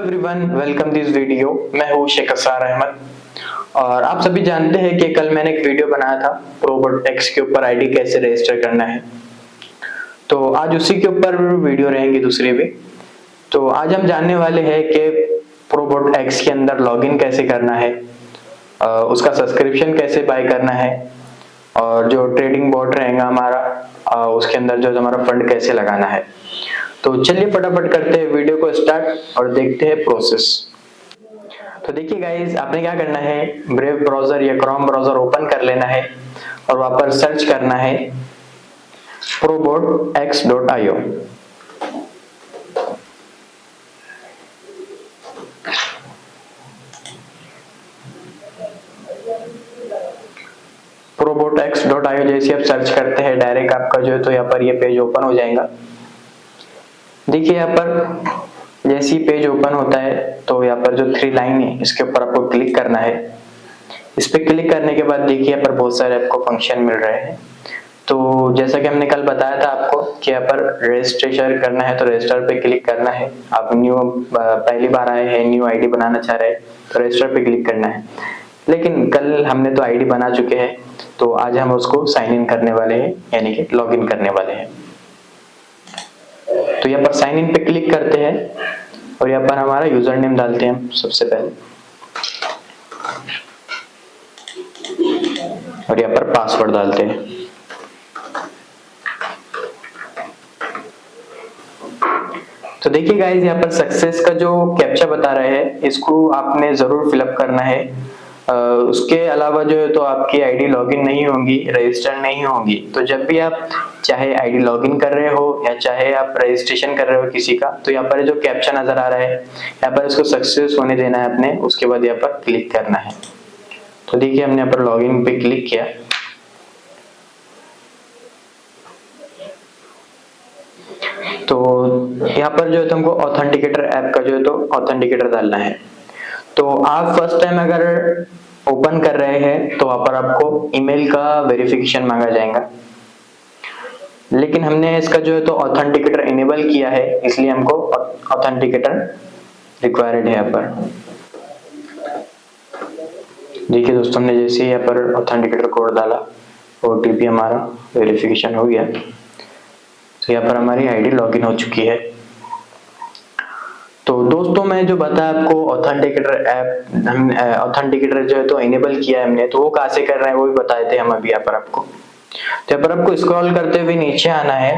Everyone, welcome this video. मैं हूँ शेख असरार अहमद और आप सभी जानते हैं कि कल मैंने एक वीडियो बनाया था प्रोबोट एक्स के ऊपर आईडी कैसे रजिस्टर करना है। तो आज उसी के ऊपर वीडियो रहेंगी दूसरी भी। तो आज हम जानने वाले हैं कि प्रोबोट एक्स के अंदर लॉगिन कैसे करना है, उसका सब्सक्रिप्शन कैसे बाय करना है और जो ट्रेडिंग बॉट रहेगा हमारा उसके अंदर जो हमारा फंड कैसे लगाना है। तो चलिए फटाफट करते हैं वीडियो को स्टार्ट और देखते हैं प्रोसेस। तो देखिए गाइस, आपने क्या करना है, ब्रेव ब्राउजर या क्रोम ब्राउजर ओपन कर लेना है और वहां पर सर्च करना है probotx.io। probotx.io जैसे आप सर्च करते हैं डायरेक्ट आपका जो है तो यहाँ पर ये पेज ओपन हो जाएगा। देखिए यहाँ पर जैसे ही पेज ओपन होता है तो यहाँ पर जो थ्री लाइन है इसके ऊपर आपको क्लिक करना है। इस पे क्लिक करने के बाद देखिए यहाँ पर बहुत सारे आपको फंक्शन मिल रहे हैं। तो जैसा कि हमने कल बताया था आपको कि यहाँ पर रजिस्ट्रेशन करना है तो रजिस्टर पे क्लिक करना है। आप न्यू पहली बार आए हैं, न्यू आईडी बनाना चाह रहे हैं तो रजिस्टर पे क्लिक करना है। लेकिन कल हमने तो आईडी बना चुके हैं तो आज हम उसको साइन इन करने वाले हैं, यानी कि लॉग इन करने वाले हैं। तो यहाँ पर साइन इन पे क्लिक करते हैं और यहाँ पर हमारा यूजर नेम डालते हैं हम सबसे पहले और यहाँ पर पासवर्ड डालते हैं। तो देखिए गाइस, यहाँ पर सक्सेस का जो कैप्चा बता रहे हैं इसको आपने जरूर फिलअप करना है। उसके अलावा जो है तो आपकी आईडी लॉगिन नहीं होगी, रजिस्टर नहीं होगी। तो जब भी आप चाहे आईडी लॉगिन कर रहे हो या चाहे आप रजिस्ट्रेशन कर रहे हो किसी का, तो यहाँ पर जो कैप्चा नजर आ रहा है यहाँ पर इसको सक्सेस होने देना है अपने। उसके बाद यहाँ पर क्लिक करना है। तो देखिए हमने यहाँ पर लॉगिन पे क्लिक किया। तो यहाँ पर जो है तुमको ऑथेंटिकेटर ऐप का जो है तो ऑथेंटिकेटर डालना है। तो आप फर्स्ट टाइम अगर ओपन कर रहे हैं तो वहां पर आपको ईमेल का वेरिफिकेशन मांगा जाएगा, लेकिन हमने इसका जो है तो ऑथेंटिकेटर इनेबल किया है इसलिए हमको ऑथेंटिकेटर रिक्वायर्ड है यहाँ पर। देखिए दोस्तों, हमने जैसे ही यहाँ पर ऑथेंटिकेटर कोड डाला ओटीपी हमारा वेरिफिकेशन हो गया। तो यहाँ पर हमारी आईडी लॉगिन हो चुकी है। तो दोस्तों मैं जो बताया आपको ऑथेंटिकेटर ऐप, हम ऑथेंटिकेटर जो है तो इनेबल किया है हमने, तो वो कैसे कर रहे हैं वो भी बताए थे हम अभी यहाँ पर आपको। तो यहाँ पर आपको स्क्रॉल करते हुए नीचे आना है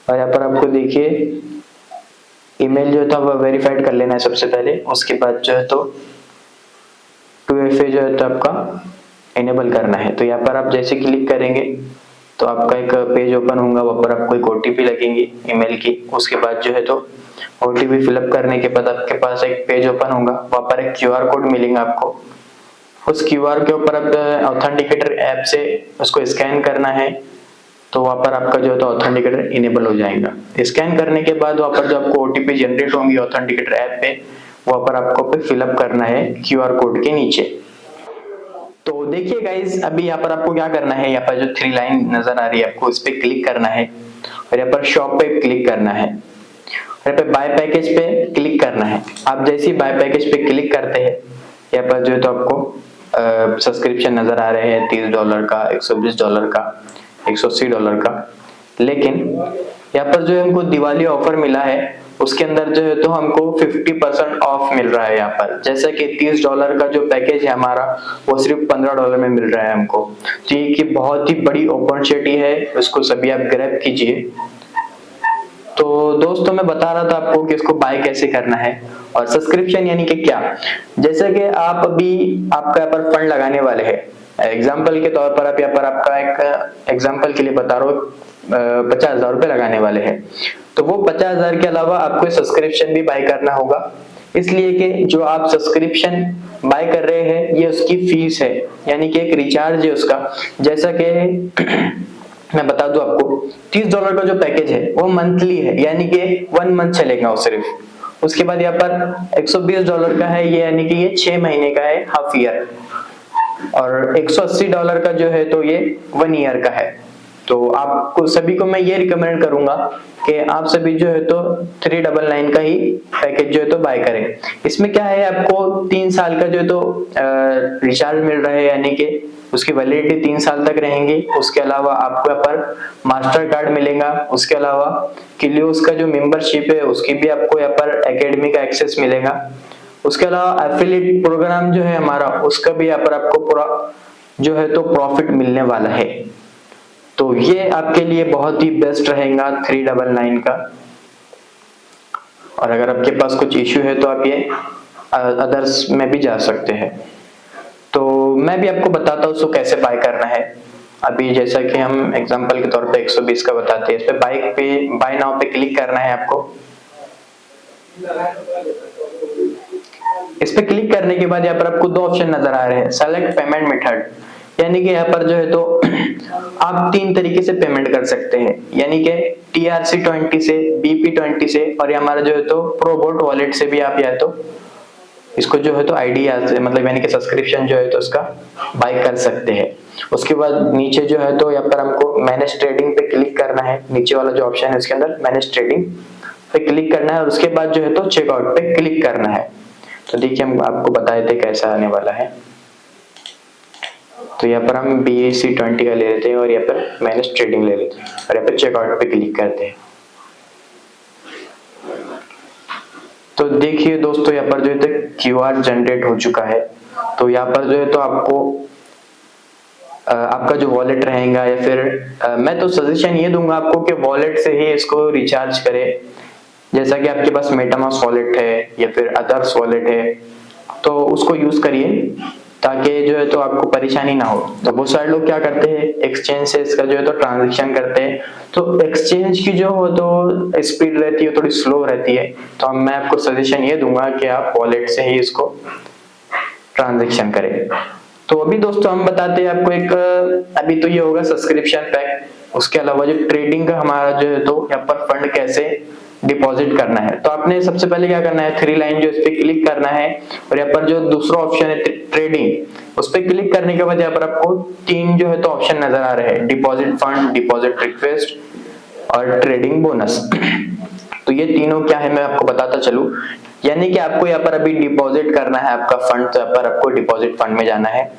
और यहाँ पर आपको देखिए ईमेल जो है तो वेरीफाइड कर लेना है सबसे पहले। उसके बाद जो है तो 2FA जो है तो आपका इनेबल करना है। तो यहाँ पर आप जैसे क्लिक करेंगे तो आपका एक पेज ओपन होगा, वहां पर आपको एक ओटीपी लगेगी ईमेल की। उसके बाद जो है तो ओटीपी फिलअप करने के बाद आपके पास एक पेज ओपन होगा, वहां पर एक क्यूआर कोड मिलेगा आपको। उस क्यूआर के ऊपर आप ऑथेंटिकेटर ऐप से उसको स्कैन करना है। तो वहां पर आपका जो है तो ऑथेंटिकेटर इनेबल हो जाएगा। स्कैन करने के बाद वहां पर जो आपको ओटीपी जनरेट होंगी ऑथेंटिकेटर ऐप पे, वहां पर आपको फिलअप करना है क्यूआर कोड के नीचे। तो देखिए गाइज, अभी यहाँ पर आपको क्या करना है, यहाँ पर जो थ्री लाइन नजर आ रही है आपको इस पे क्लिक करना है और यहाँ पर शॉप पे क्लिक करना है। यहाँ पे बाय पैकेज पे क्लिक करना है। आप जैसे ही बाय पैकेज पे क्लिक करते हैं यहाँ पर जो है तो आपको सब्सक्रिप्शन नजर आ रहे हैं $30 का, $120 का, $180 का। लेकिन यहाँ पर जो हमको दिवाली ऑफर मिला है उसके अंदर जो है तो हमको 50% ऑफ मिल रहा है। यहाँ पर जैसा कि $30 का जो पैकेज है हमारा वो सिर्फ $15 में मिल रहा है हमको। तो ये बहुत ही बड़ी अपॉर्चुनिटी है, उसको सभी आप ग्रैब कीजिए। तो दोस्तों मैं बता रहा था आपको कि इसको बाय कैसे करना है। और सब्सक्रिप्शन यानी कि क्या, जैसे कि आप अभी आपका यहाँ पर फंड लगाने वाले हैं, एग्जाम्पल के तौर पर आप यहाँ पर आपका एक एग्जाम्पल के लिए बता रहा हूँ 50,000 रुपए लगाने वाले हैं। तो वो 50,000 के अलावा आपको सब्सक्रिप्शन भी बाय करना होगा, इसलिए कि जो आप सब्सक्रिप्शन बाय कर रहे हैं ये उसकी फीस है, यानी कि एक रिचार्ज है उसका। जैसा कि मैं बता दूं आपको, $30 का जो पैकेज है वो मंथली है, यानी कि 1 मंथ चलेगा वो सिर्फ। उसके बाद यहाँ पर $120 का है, ये यानी कि ये 6 महीने का है, हाफ ईयर। और $180 का जो है तो ये 1 ईयर का है। तो आपको सभी को मैं ये रिकमेंड करूंगा कि आप सभी जो है तो 399 का ही पैकेज जो है तो बाय करें। इसमें क्या है, आपको 3 साल का जो है तो रिचार्ज मिल रहा है, यानी कि उसकी वैलिडिटी 3 साल तक रहेंगी। उसके अलावा आपको यहाँ पर मास्टर कार्ड मिलेगा। उसके अलावा क्लियोस का जो मेंबरशिप है उसकी भी आपको यहाँ पर एकेडमी का एक्सेस मिलेगा। उसके अलावा एफिलिएट प्रोग्राम जो है हमारा, उसका भी यहाँ पर आपको पूरा जो है तो प्रॉफिट मिलने वाला है। तो ये आपके लिए बहुत ही बेस्ट रहेगा 399 का। और अगर आपके पास कुछ इश्यू है तो आप ये अदर्स में भी जा सकते हैं। तो मैं भी आपको बताता हूँ उसको कैसे बाय करना है। अभी जैसा कि हम एग्जांपल के तौर पे 120 का बताते हैं, इस पे बाय नाउ पे क्लिक करना है आपको। इस पे क्लिक करने के बाद यहाँ पर आपको 2 ऑप्शन नजर आ रहे हैं, सेलेक्ट पेमेंट मेथड, यानी कि यहाँ पर जो है तो आप 3 तरीके से पेमेंट कर सकते हैं, यानी कि TRC20 से, BP20 से, और ये हमारा जो है तो प्रोबोट वॉलेट से भी आप या तो इसको जो है तो आईडी मतलब यानी कि सब्सक्रिप्शन जो है तो उसका बाय कर सकते हैं। उसके बाद नीचे जो है तो यहाँ पर हमको मैनेज ट्रेडिंग पे क्लिक करना है। नीचे वाला जो ऑप्शन है उसके अंदर मैनेज ट्रेडिंग पे क्लिक करना है और उसके बाद जो है तो चेकआउट पे क्लिक करना है। तो देखिए हम आपको बताए थे कैसा आने वाला है। तो यहाँ पर हम BAC20 का ले लेते हैं और यहाँ पर मैनेज ट्रेडिंग ले लेते हैं और यहाँ पर चेकआउट पे क्लिक करते हैं। तो देखिए दोस्तों यहाँ पर जो है तो QR जनरेट हो चुका है। तो यहाँ पर जो है तो आपको आपका जो वॉलेट रहेगा, या फिर मैं तो सजेशन ये दूंगा आपको कि वॉलेट से ही इसको रिचार्ज करें। जैसा कि आपके पास मेटामास्क वॉलेट है या फिर अदर्स वॉलेट है तो उसको यूज करिए, ताकि जो है तो आपको परेशानी ना हो। तो बहुत सारे लोग क्या करते हैं, एक्सचेंज से इसका जो है तो ट्रांजैक्शन करते हैं, तो एक्सचेंज की जो हो तो स्पीड रहती है थोड़ी स्लो रहती है। तो मैं आपको सजेशन ये दूंगा कि आप वॉलेट से ही इसको ट्रांजैक्शन करें। तो अभी दोस्तों हम बताते हैं आपको एक, अभी तो ये होगा सब्सक्रिप्शन पैक। उसके अलावा जो ट्रेडिंग का हमारा जो है तो यहाँ पर फंड कैसे डिपॉजिट करना है, तो आपने सबसे पहले क्या करना है, 3 लाइन जो इस पे क्लिक करना है और यहाँ पर जो दूसरा ऑप्शन है ट्रेडिंग, उस पे क्लिक करने के बाद यहाँ पर आपको 3 जो है तो ऑप्शन नजर आ रहे हैं, डिपॉजिट फंड, डिपॉजिट रिक्वेस्ट और ट्रेडिंग बोनस। तो ये तीनों क्या है मैं आपको बताता चलूं, यानी कि आपको यहाँ पर अभी डिपॉजिट करना है आपका फंड, तो यहाँ पर आपको डिपॉजिट फंड में जाना है।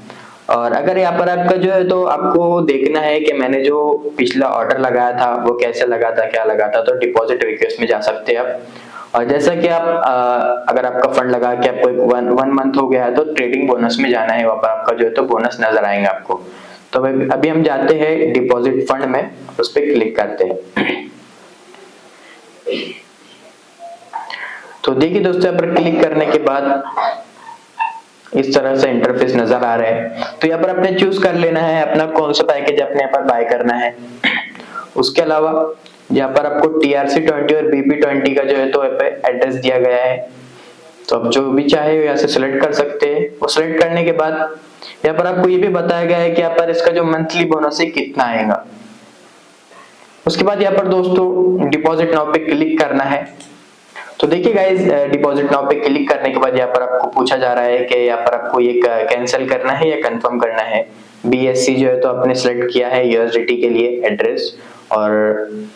और अगर यहाँ पर आपका जो है तो आपको देखना है कि मैंने जो पिछला ऑर्डर लगाया था वो कैसे लगा था, क्या लगा था, तो डिपॉजिट रिक्वेस्ट में जा सकते हैं आप। और जैसा कि आप अगर आपका फंड लगा के आपको 1 मंथ हो गया है तो ट्रेडिंग बोनस में जाना है, वहां पर आपका जो है तो बोनस नजर आएंगे आपको। तो अभी हम जाते हैं डिपॉजिट फंड में, उस पर क्लिक करते हैं। तो देखिए दोस्तों यहाँ पर क्लिक करने के बाद इस तरह से इंटरफेस नजर आ रहा है। तो यहाँ पर आपने चूज कर लेना है अपना कौन सा पैकेज अपने यहाँ पर बाय करना है। उसके अलावा यहाँ पर आपको TRC20 और BP20 का जो है तो एड्रेस दिया गया है, तो आप जो भी चाहे यहाँ से सिलेक्ट कर सकते हैं। वो सिलेक्ट करने के बाद यहाँ पर आपको ये भी बताया गया है कि यहाँ पर इसका जो मंथली बोनस है कितना आएगा। उसके बाद यहाँ पर दोस्तों डिपॉजिट नाउ पे क्लिक करना है। तो देखिए गाइस, डिपॉजिट नाउ पे क्लिक करने के बाद यहाँ पर आपको पूछा जा रहा है कि यहाँ पर आपको ये कैंसिल करना है या कंफर्म करना है। BSC जो है तो आपने सिलेक्ट किया है USDT के लिए एड्रेस, और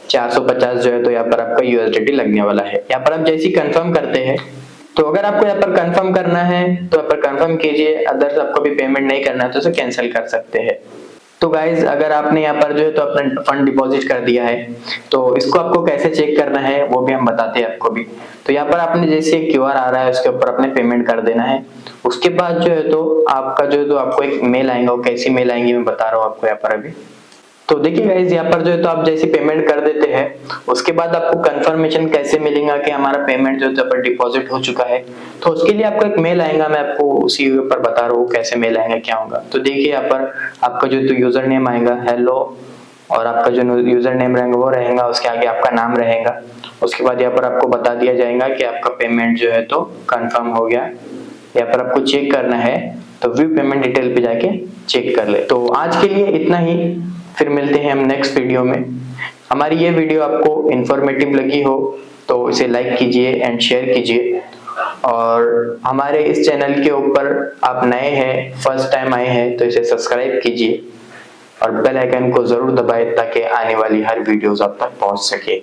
450 जो है तो यहाँ पर आपका USDT लगने वाला है। यहाँ पर आप जैसे ही कंफर्म करते हैं, तो अगर आपको यहाँ पर कंफर्म करना है तो यहाँ पर कंफर्म कीजिए, अदर्स आपको भी पेमेंट नहीं करना है तो इसे कैंसिल कर सकते हैं। तो गाइज अगर आपने यहाँ पर जो है तो अपना फंड डिपॉजिट कर दिया है तो इसको आपको कैसे चेक करना है वो भी हम बताते हैं आपको भी। तो यहाँ पर आपने जैसे QR आ रहा है उसके ऊपर अपने पेमेंट कर देना है। उसके बाद जो है तो आपका जो है तो आपको एक मेल आएगा, वो कैसी मेल आएंगी मैं बता रहा हूँ आपको यहाँ पर अभी। तो देखिए गाइज यहाँ पर जो है तो आप जैसे पेमेंट कर देते हैं उसके बाद आपको कंफर्मेशन कैसे मिलेगा कि हमारा पेमेंट जो है पर डिपॉजिट हो चुका है। तो उसके लिए आपको एक मेल आएगा, मैं आपको उसी पर बता रहा हूँ कैसे मेल आएगा क्या होगा। तो देखिए यहाँ पर आपका जो तो यूजर नेम आएगा हेलो, और आपका जो यूजर नेम रहेगा वो रहेगा, उसके आगे आपका नाम रहेगा। उसके बाद यहाँ पर आपको बता दिया जाएगा कि आपका पेमेंट जो है तो कंफर्म हो गया। यहाँ पर आपको चेक करना है तो व्यू पेमेंट डिटेल पे जाके चेक कर ले। तो आज के लिए इतना ही, फिर मिलते हैं हम नेक्स्ट वीडियो में। हमारी ये वीडियो आपको इंफॉर्मेटिव लगी हो तो इसे लाइक कीजिए एंड शेयर कीजिए, और हमारे इस चैनल के ऊपर आप नए हैं, फर्स्ट टाइम आए हैं तो इसे सब्सक्राइब कीजिए। और बेल आइकन को जरूर दबाएं ताकि आने वाली हर वीडियोस आप तक पहुंच सके।